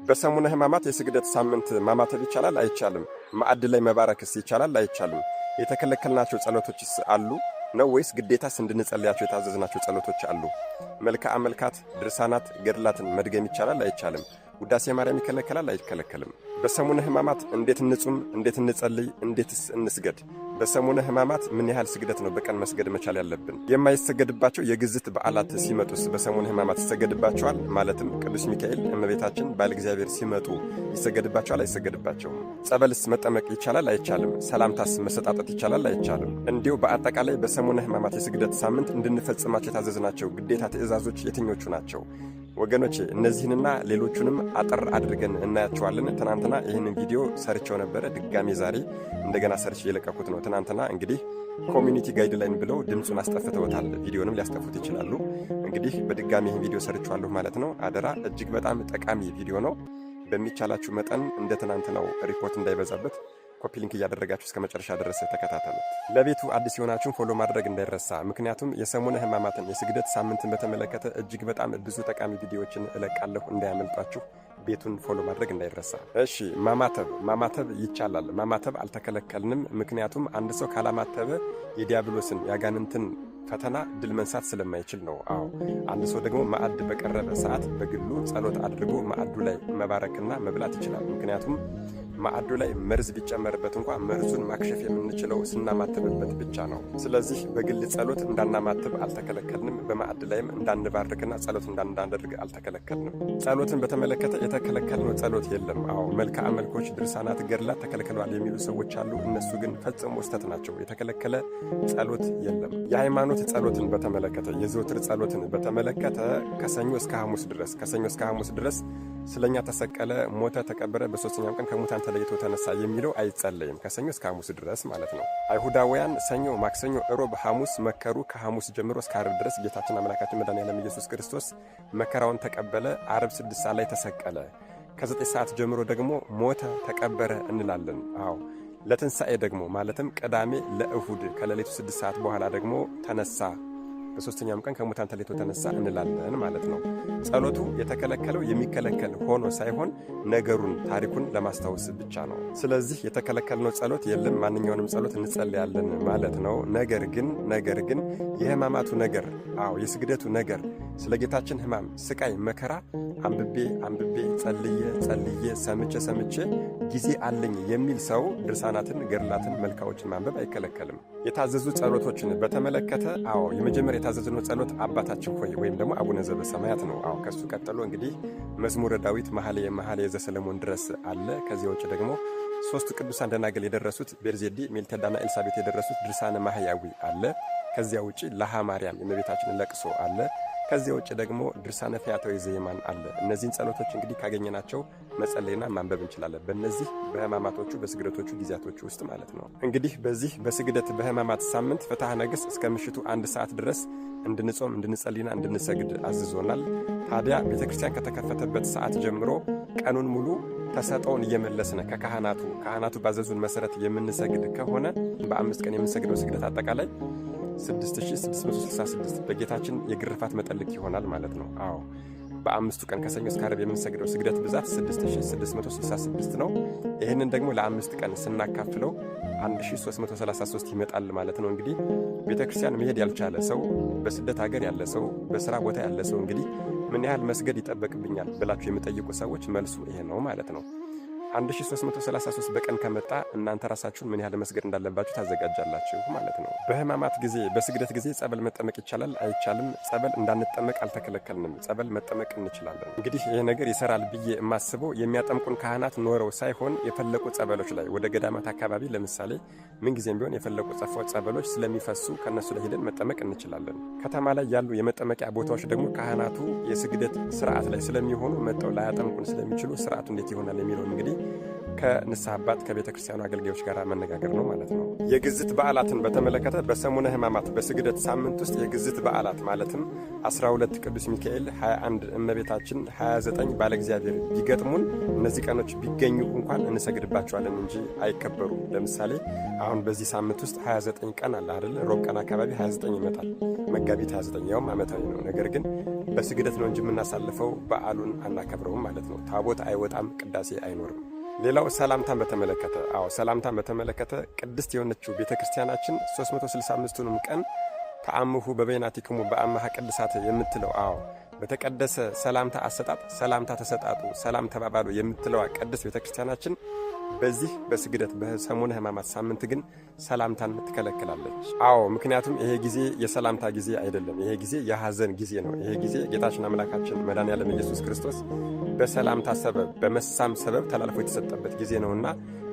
በሰሙነ ሕማማት የስግደት ሳምንት ማማተብ ይቻላል አይቻልም? ማዕድ ላይ መባረክስ ይቻላል አይቻልም? የተከለከልናቸው ጸሎቶችስ አሉ ነው ወይስ ግዴታስ እንድንጸልያቸው የታዘዝናቸው ጸሎቶች አሉ? መልክዓ መልካት፣ ድርሳናት፣ ገድላትን መድገም ይቻላል አይቻልም? ውዳሴ ማርያም ይከለከላል አይከለከልም? በሰሙነ ሕማማት እንዴት እንጹም? እንዴት እንጸልይ? እንዴትስ እንስገድ? በሰሙነ ሕማማት ምን ያህል ስግደት ነው በቀን መስገድ መቻል ያለብን? የማይሰገድባቸው የግዝት በዓላት ሲመጡስ በሰሙነ ሕማማት ይሰገድባቸዋል? ማለትም ቅዱስ ሚካኤል፣ እመቤታችን፣ ባለ እግዚአብሔር ሲመጡ ይሰገድባቸዋል አይሰገድባቸውም? ጸበልስ መጠመቅ ይቻላል አይቻልም? ሰላምታስ መሰጣጠት ይቻላል አይቻልም? እንዲሁ በአጠቃላይ በሰሙነ ሕማማት የስግደት ሳምንት እንድንፈጽማቸው የታዘዝናቸው ግዴታ ትእዛዞች የትኞቹ ናቸው? ወገኖቼ እነዚህንና ሌሎቹንም አጠር አድርገን እናያቸዋለን። ትናንትና ይህንን ቪዲዮ ሰርቸው ነበረ። ድጋሜ ዛሬ እንደገና ሰርች እየለቀኩት ነው። ትናንትና እንግዲህ ኮሚኒቲ ጋይድላይን ብለው ድምፁን አስጠፍተውታል። ቪዲዮንም ሊያስጠፉት ይችላሉ። እንግዲህ በድጋሜ ይህን ቪዲዮ ሰርቸዋለሁ ማለት ነው። አደራ፣ እጅግ በጣም ጠቃሚ ቪዲዮ ነው። በሚቻላችሁ መጠን እንደ ትናንትናው ሪፖርት እንዳይበዛበት ኮፒ ሊንክ እያደረጋችሁ እስከ መጨረሻ ድረስ ተከታተሉት። ለቤቱ አዲስ የሆናችሁን ፎሎ ማድረግ እንዳይረሳ። ምክንያቱም የሰሙነ ሕማማትን የስግደት ሳምንትን በተመለከተ እጅግ በጣም ብዙ ጠቃሚ ቪዲዮዎችን እለቃለሁ፣ እንዳያመልጧችሁ። ቤቱን ፎሎ ማድረግ እንዳይረሳ። እሺ፣ ማማተብ ይቻላል። ማማተብ አልተከለከልንም። ምክንያቱም አንድ ሰው ካላማተበ የዲያብሎስን ያጋንንትን ፈተና ድል መንሳት ስለማይችል ነው። አዎ፣ አንድ ሰው ደግሞ ማዕድ በቀረበ ሰዓት በግሉ ጸሎት አድርጎ ማዕዱ ላይ መባረክና መብላት ይችላል። ምክንያቱም ማዕዱ ላይ መርዝ ቢጨመርበት እንኳን መርዙን ማክሸፍ የምንችለው ስናማትብበት ብቻ ነው። ስለዚህ በግል ጸሎት እንዳናማትብ አልተከለከልንም። በማዕድ ላይም እንዳንባርክና ጸሎት እንዳናደርግ አልተከለከልንም። ጸሎትን በተመለከተ የተከለከልነው ጸሎት የለም። አዎ፣ መልክዓ መልኮች፣ ድርሳናት፣ ገድላት ተከልክለዋል የሚሉ ሰዎች አሉ። እነሱ ግን ፈጽሞ ስህተት ናቸው። የተከለከለ ጸሎት የለም። የሃይማኖት ጸሎትን በተመለከተ የዘወትር ጸሎትን በተመለከተ ከሰኞ እስከ ሐሙስ ድረስ ስለኛ ተሰቀለ፣ ሞተ፣ ተቀበረ፣ በሶስተኛው ቀን ከሙታን ተለይቶ ተነሳ የሚለው አይጸለይም። ከሰኞ እስከ ሐሙስ ድረስ ማለት ነው። አይሁዳውያን ሰኞ፣ ማክሰኞ፣ እሮብ፣ ሐሙስ መከሩ። ከሐሙስ ጀምሮ እስከ ዓርብ ድረስ ጌታችን አምላካችን መድኃኒዓለም ኢየሱስ ክርስቶስ መከራውን ተቀበለ። ዓርብ 6 ሰዓት ላይ ተሰቀለ። ከ9 ሰዓት ጀምሮ ደግሞ ሞተ፣ ተቀበረ እንላለን። አዎ፣ ለትንሣኤ ደግሞ ማለትም ቅዳሜ ለእሁድ ከሌሊቱ 6 ሰዓት በኋላ ደግሞ ተነሳ፣ በሶስተኛውም ቀን ከሙታን ተለይቶ ተነሳ እንላለን ማለት ነው። ጸሎቱ የተከለከለው የሚከለከል ሆኖ ሳይሆን ነገሩን፣ ታሪኩን ለማስታወስ ብቻ ነው። ስለዚህ የተከለከልነው ጸሎት የለም። ማንኛውንም ጸሎት እንጸልያለን ማለት ነው። ነገር ግን የሕማማቱ ነገር፣ አዎ የስግደቱ ነገር፣ ስለ ጌታችን ሕማም፣ ስቃይ፣ መከራ አንብቤ ጸልዬ ሰምቼ ጊዜ አለኝ የሚል ሰው ድርሳናትን፣ ገድላትን፣ መልካዎችን ማንበብ አይከለከልም። የታዘዙ ጸሎቶችን በተመለከተ አዎ የመጀመሪያ የታዘዝነው ጸሎት አባታችን ሆይ ወይም ደግሞ አቡነ ዘበሰማያት ነው። አዎ ከሱ ቀጥሎ እንግዲህ መዝሙረ ዳዊት፣ መኃልየ ዘሰሎሞን ድረስ አለ። ከዚያ ውጭ ደግሞ ሦስቱ ቅዱሳን ደናግል የደረሱት ቤርዜዲ፣ ሜልተዳና ኤልሳቤት የደረሱት ድርሳነ ማህያዊ አለ። ከዚያ ውጭ ለሃ ማርያም የእመቤታችን ለቅሶ አለ። ከዚያ ውጭ ደግሞ ድርሳነ ፈያታዊ ዘየማን አለ። እነዚህን ጸሎቶች እንግዲህ ካገኘናቸው መጸለይና ማንበብ እንችላለን። በእነዚህ በሕማማቶቹ በስግደቶቹ ጊዜያቶቹ ውስጥ ማለት ነው። እንግዲህ በዚህ በስግደት በሕማማት ሳምንት ፍትሐ ነገሥት እስከ ምሽቱ 1 ሰዓት ድረስ እንድንጾም እንድንጸልይና እንድንሰግድ አዝዞናል። ታዲያ ቤተ ክርስቲያን ከተከፈተበት ሰዓት ጀምሮ ቀኑን ሙሉ ተሰጠውን እየመለስን ካህናቱ ባዘዙን መሰረት የምንሰግድ ከሆነ በ5 ቀን የምንሰግደው ስግደት አጠቃላይ 6666 በጌታችን የግርፋት መጠልቅ ይሆናል ማለት ነው። አዎ በ5ቱ ቀን ከሰኞ እስከ ዓርብ የምንሰግደው ስግደት ብዛት 6666 ነው። ይህንን ደግሞ ለ5 ቀን ስናካፍለው 1333 ይመጣል ማለት ነው። እንግዲህ ቤተ ክርስቲያን መሄድ ያልቻለ ሰው፣ በስደት ሀገር ያለ ሰው፣ በስራ ቦታ ያለ ሰው እንግዲህ ምን ያህል መስገድ ይጠበቅብኛል ብላችሁ የምጠይቁ ሰዎች መልሱ ይሄ ነው ማለት ነው። 1333 በቀን ከመጣ እናንተ ራሳችሁን ምን ያህል መስገድ እንዳለባችሁ ታዘጋጃላችሁ ማለት ነው። በሕማማት ጊዜ በስግደት ጊዜ ጸበል መጠመቅ ይቻላል አይቻልም? ጸበል እንዳንጠመቅ አልተከለከልንም። ጸበል መጠመቅ እንችላለን። እንግዲህ ይሄ ነገር ይሰራል ብዬ የማስበው የሚያጠምቁን ካህናት ኖረው ሳይሆን የፈለቁ ጸበሎች ላይ ወደ ገዳማት አካባቢ ለምሳሌ ምንጊዜም ቢሆን የፈለቁ ጸበሎች ስለሚፈሱ ከነሱ ላይ ሄደን መጠመቅ እንችላለን። ከተማ ላይ ያሉ የመጠመቂያ ቦታዎች ደግሞ ካህናቱ የስግደት ስርዓት ላይ ስለሚሆኑ መጠው ላያጠምቁን ስለሚችሉ ስርዓቱ እንዴት ይሆናል የሚለውን እንግዲህ ከንስሐ አባት ከቤተ ክርስቲያኑ አገልጋዮች ጋር መነጋገር ነው ማለት ነው። የግዝት በዓላትን በተመለከተ በሰሙነ ሕማማት በስግደት ሳምንት ውስጥ የግዝት በዓላት ማለትም 12 ቅዱስ ሚካኤል፣ 21 እመቤታችን፣ 29 ባለ እግዚአብሔር ቢገጥሙን እነዚህ ቀኖች ቢገኙ እንኳን እንሰግድባቸዋለን እንጂ አይከበሩም። ለምሳሌ አሁን በዚህ ሳምንት ውስጥ 29 ቀን አለ አይደል? ሮብ ቀን አካባቢ 29 ይመጣል። መጋቢት 29 ያውም ዓመታዊ ነው። ነገር ግን በስግደት ነው እንጂ የምናሳልፈው በዓሉን አናከብረውም ማለት ነው። ታቦት አይወጣም፣ ቅዳሴ አይኖርም። ሌላው ሰላምታን በተመለከተ ሰላምታን በተመለከተ ቅድስት የሆነችው ቤተ ክርስቲያናችን 365ቱንም ቀን ተአምሁ በበይናቲክሙ በአምሃ ቅድሳት የምትለው በተቀደሰ ሰላምታ አሰጣጥ ሰላምታ ተሰጣጡ፣ ሰላም ተባባሉ የምትለዋ ቅድስት ቤተ ክርስቲያናችን በዚህ በስግደት በሰሙነ ሕማማት ሳምንት ግን ሰላምታን ትከለክላለች። ምክንያቱም ይሄ ጊዜ የሰላምታ ጊዜ አይደለም። ይሄ ጊዜ የሐዘን ጊዜ ነው። ይሄ ጊዜ ጌታችን አምላካችን መድኃኔዓለም ኢየሱስ ክርስቶስ በሰላምታ ሰበብ በመሳም ሰበብ ተላልፎ የተሰጠበት ጊዜ ነውና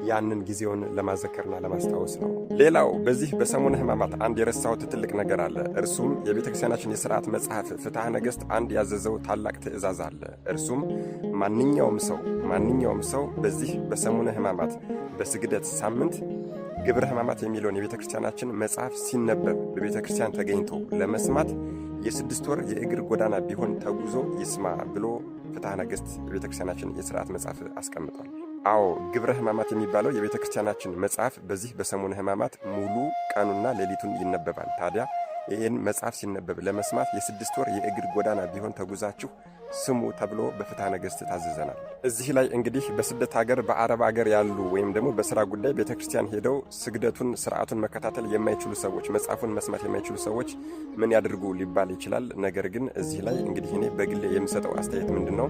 ያንን ጊዜውን ለማዘከርና ለማስታወስ ነው። ሌላው በዚህ በሰሙነ ሕማማት አንድ የረሳሁት ትልቅ ነገር አለ። እርሱም የቤተ ክርስቲያናችን የሥርዓት መጽሐፍ ፍትሐ ነገሥት አንድ ያዘዘው ታላቅ ትእዛዝ አለ። እርሱም ማንኛውም ሰው በዚህ በሰሙነ ሕማማት በስግደት ሳምንት ግብረ ሕማማት የሚለውን የቤተ ክርስቲያናችን መጽሐፍ ሲነበብ በቤተ ክርስቲያን ተገኝቶ ለመስማት የ6 ወር የእግር ጎዳና ቢሆን ተጉዞ ይስማ ብሎ ፍትሐ ነገሥት የቤተ ክርስቲያናችን የሥርዓት መጽሐፍ አስቀምጧል። ግብረ ሕማማት የሚባለው የቤተ ክርስቲያናችን መጽሐፍ በዚህ በሰሙነ ሕማማት ሙሉ ቀኑና ሌሊቱን ይነበባል። ታዲያ ይህን መጽሐፍ ሲነበብ ለመስማት የ6 ወር የእግር ጎዳና ቢሆን ተጉዛችሁ ስሙ ተብሎ በፍትሐ ነገሥት ታዘዘናል። እዚህ ላይ እንግዲህ በስደት ሀገር በአረብ ሀገር ያሉ ወይም ደግሞ በስራ ጉዳይ ቤተ ክርስቲያን ሄደው ስግደቱን ስርዓቱን መከታተል የማይችሉ ሰዎች፣ መጽሐፉን መስማት የማይችሉ ሰዎች ምን ያድርጉ ሊባል ይችላል። ነገር ግን እዚህ ላይ እንግዲህ እኔ በግሌ የምሰጠው አስተያየት ምንድን ነው?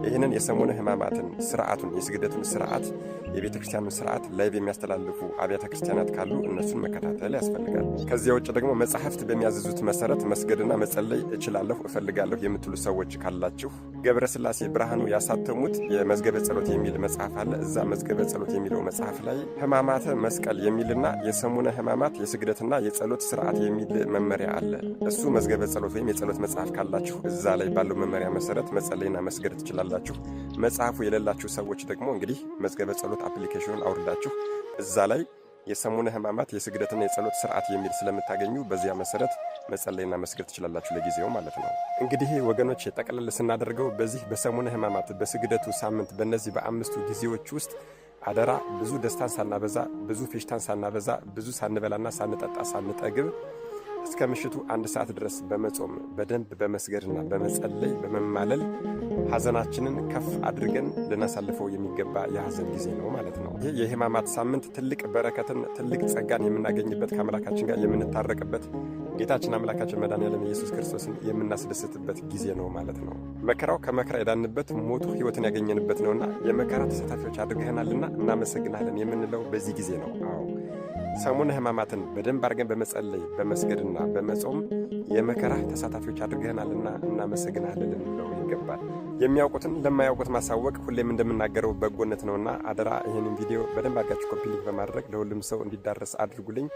ይህንን የሰሙነ ሕማማትን ስርዓቱን የስግደቱን ስርዓት የቤተ ክርስቲያኑን ስርዓት ላይቭ የሚያስተላልፉ አብያተ ክርስቲያናት ካሉ እነሱን መከታተል ያስፈልጋል። ከዚያ ውጭ ደግሞ መጽሐፍት በሚያዘዙት መሰረት መስገድና መጸለይ እችላለሁ እፈልጋለሁ የምትሉ ሰዎች ካላችሁ ገብረ ሥላሴ ብርሃኑ ያሳተሙት የመዝገበ ጸሎት የሚል መጽሐፍ አለ። እዛ መዝገበ ጸሎት የሚለው መጽሐፍ ላይ ሕማማተ መስቀል የሚልና የሰሙነ ሕማማት የስግደትና የጸሎት ስርዓት የሚል መመሪያ አለ። እሱ መዝገበ ጸሎት ወይም የጸሎት መጽሐፍ ካላችሁ እዛ ላይ ባለው መመሪያ መሰረት መጸለይና መስገድ ትችላላችሁ። መጽሐፉ የሌላችሁ ሰዎች ደግሞ እንግዲህ መዝገበ ጸሎት አፕሊኬሽኑን አውርዳችሁ እዛ ላይ የሰሙነ ሕማማት የስግደትና የጸሎት ስርዓት የሚል ስለምታገኙ በዚያ መሰረት መጸለይና መስገድ ትችላላችሁ ለጊዜው ማለት ነው። እንግዲህ ወገኖች ጠቅለል ስናደርገው በዚህ በሰሙነ ሕማማት በስግደቱ ሳምንት በእነዚህ በአምስቱ ጊዜዎች ውስጥ አደራ ብዙ ደስታን ሳናበዛ፣ ብዙ ፌሽታን ሳናበዛ፣ ብዙ ሳንበላና ሳንጠጣ ሳንጠግብ እስከ ምሽቱ 1 ሰዓት ድረስ በመጾም በደንብ በመስገድና በመጸለይ በመማለል ሐዘናችንን ከፍ አድርገን ልናሳልፈው የሚገባ የሐዘን ጊዜ ነው ማለት ነው። ይህ የሕማማት ሳምንት ትልቅ በረከትን ትልቅ ጸጋን የምናገኝበት ከአምላካችን ጋር የምንታረቅበት ጌታችን አምላካችን መድኃኔዓለም ኢየሱስ ክርስቶስን የምናስደስትበት ጊዜ ነው ማለት ነው። መከራው ከመከራ የዳንበት ሞቱ ሕይወትን ያገኘንበት ነውና የመከራ ተሳታፊዎች አድርገህናልና እናመሰግናለን የምንለው በዚህ ጊዜ ነው። ሰሙነ ሕማማትን በደንብ አድርገን በመጸለይ በመስገድና በመጾም የመከራ ተሳታፊዎች አድርገህናልና እናመሰግናለን ልንለው ይገባል። የሚያውቁትን ለማያውቁት ማሳወቅ ሁሌም እንደምናገረው በጎነት ነውና አደራ ይህንን ቪዲዮ በደንብ አድርጋችሁ ኮፒ ሊንክ በማድረግ ለሁሉም ሰው እንዲዳረስ አድርጉልኝ።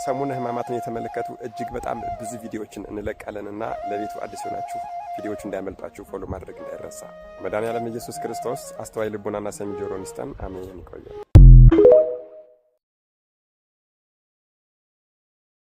ሰሙነ ሕማማትን የተመለከቱ እጅግ በጣም ብዙ ቪዲዮዎችን እንለቃለንና ለቤቱ አዲስ ሆናችሁ ቪዲዮዎቹ እንዳያመልጧችሁ ፎሎ ማድረግ እንዳይረሳ። መድኃኔዓለም ኢየሱስ ክርስቶስ አስተዋይ ልቦናና ሰሚ ጆሮን ይስጠን። አሜን። ይቆያል።